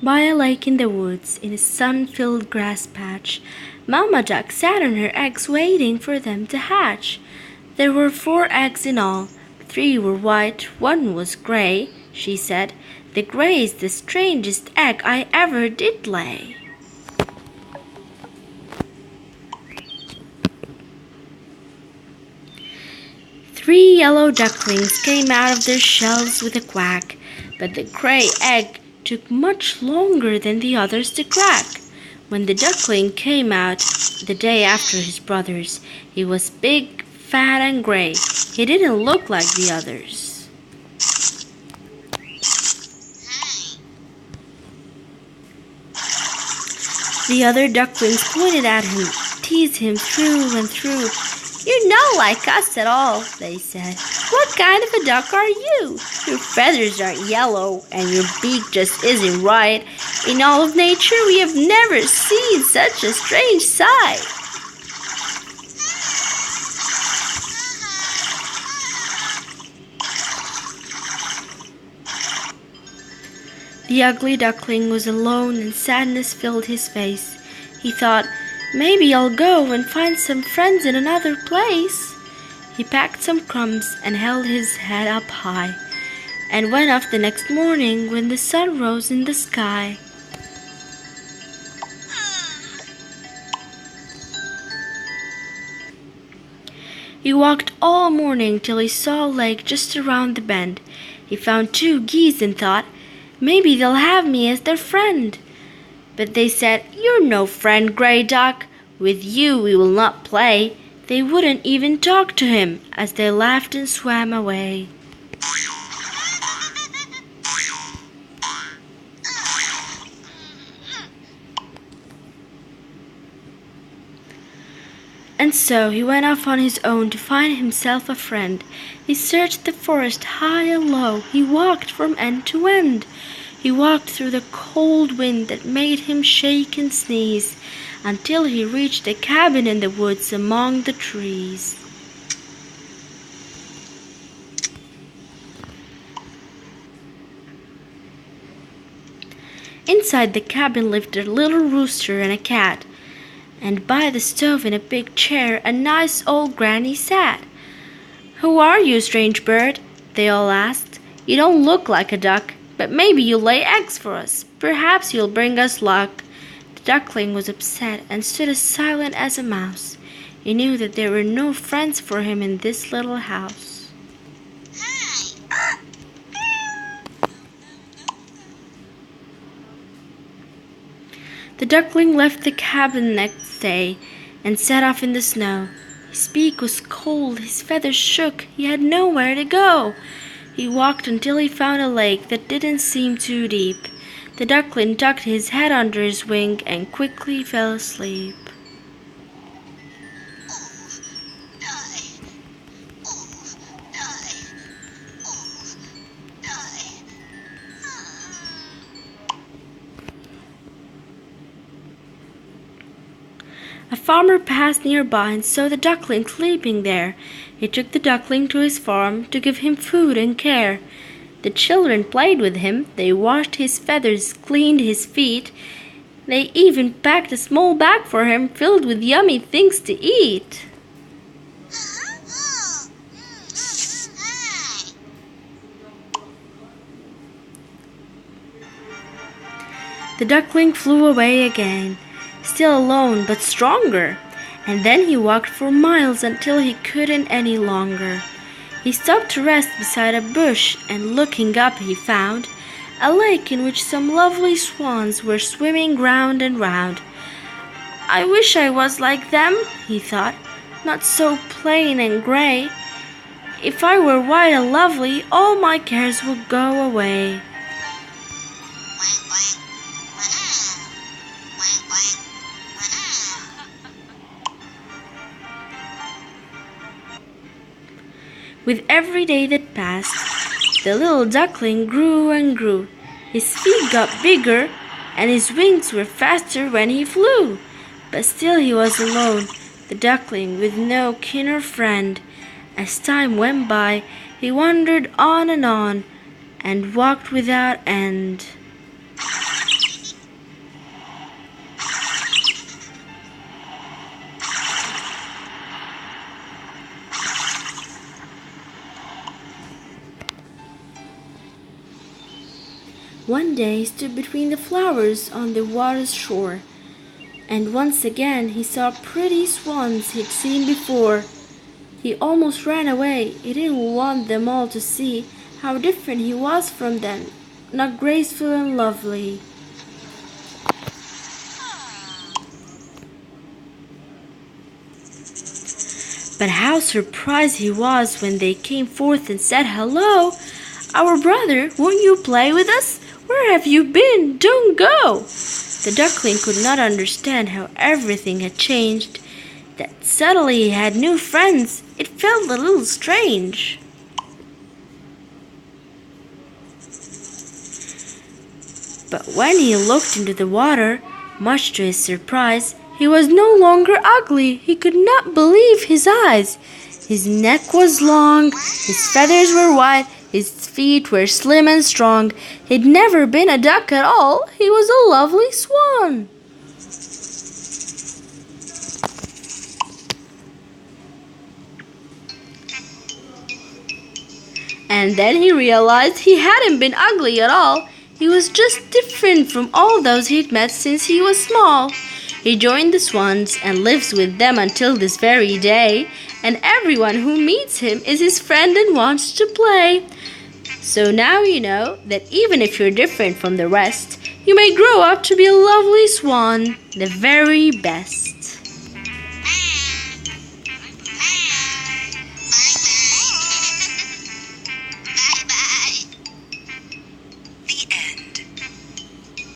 By a lake in the woods, in a sun-filled grass patch, Mamma Duck sat on her eggs waiting for them to hatch. There were 4 eggs in all. 3 were white, 1 was gray. She said, "The gray's the strangest egg I ever did lay." Three yellow ducklings came out of their shells with a quack, but the gray egg took much longer than the others to crack. When the duckling came out the day after his brothers, he was big, fat, and gray. He didn't look like the others. The other ducklings pointed at him, teased him through and through. "You're not like us at all," they said. "What kind of a duck are you? Your feathers aren't yellow, and your beak just isn't right. In all of nature, we have never seen such a strange sight." The ugly duckling was alone, and sadness filled his face. He thought, "Maybe I'll go and find some friends in another place." He packed some crumbs and held his head up high, and went off the next morning when the sun rose in the sky. He walked all morning till he saw a lake just around the bend. He found 2 geese and thought, "Maybe they'll have me as their friend." But they said, "You're no friend, Gray Duck. With you we will not play." They wouldn't even talk to him as they laughed and swam away. And so he went off on his own to find himself a friend. He searched the forest high and low. He walked from end to end. He walked through the cold wind that made him shake and sneeze, until he reached a cabin in the woods among the trees. Inside the cabin lived a little rooster and a cat, and by the stove in a big chair a nice old granny sat. "Who are you, strange bird?" they all asked. "You don't look like a duck, but maybe you'll lay eggs for us. Perhaps you'll bring us luck." The duckling was upset and stood as silent as a mouse. He knew that there were no friends for him in this little house. The duckling left the cabin next day and set off in the snow. His beak was cold, his feathers shook, he had nowhere to go. He walked until he found a lake that didn't seem too deep. The duckling tucked his head under his wing and quickly fell asleep. A farmer passed nearby and saw the duckling sleeping there. He took the duckling to his farm to give him food and care. The children played with him. They washed his feathers, cleaned his feet. They even packed a small bag for him filled with yummy things to eat. The duckling flew away again, still alone but stronger, and then he walked for miles until he couldn't any longer. He stopped to rest beside a bush, and looking up he found a lake in which some lovely swans were swimming round and round. "I wish I was like them," he thought, "not so plain and gray. If I were white and lovely, all my cares would go away." With every day that passed, the little duckling grew and grew. His feet got bigger, and his wings were faster when he flew. But still he was alone, the duckling with no kin or friend. As time went by, he wandered on and walked without end. One day he stood between the flowers on the water's shore, and once again he saw pretty swans he'd seen before. He almost ran away. He didn't want them all to see how different he was from them, not graceful and lovely. But how surprised he was when they came forth and said, "Hello, our brother, won't you play with us? Where have you been? Don't go!" The duckling could not understand how everything had changed, that suddenly he had new friends. It felt a little strange. But when he looked into the water, much to his surprise, he was no longer ugly. He could not believe his eyes. His neck was long, his feathers were white, his feet were slim and strong. He'd never been a duck at all. He was a lovely swan. And then he realized he hadn't been ugly at all. He was just different from all those he'd met since he was small. He joined the swans and lives with them until this very day, and everyone who meets him is his friend and wants to play. So now you know that even if you're different from the rest, you may grow up to be a lovely swan, the very best.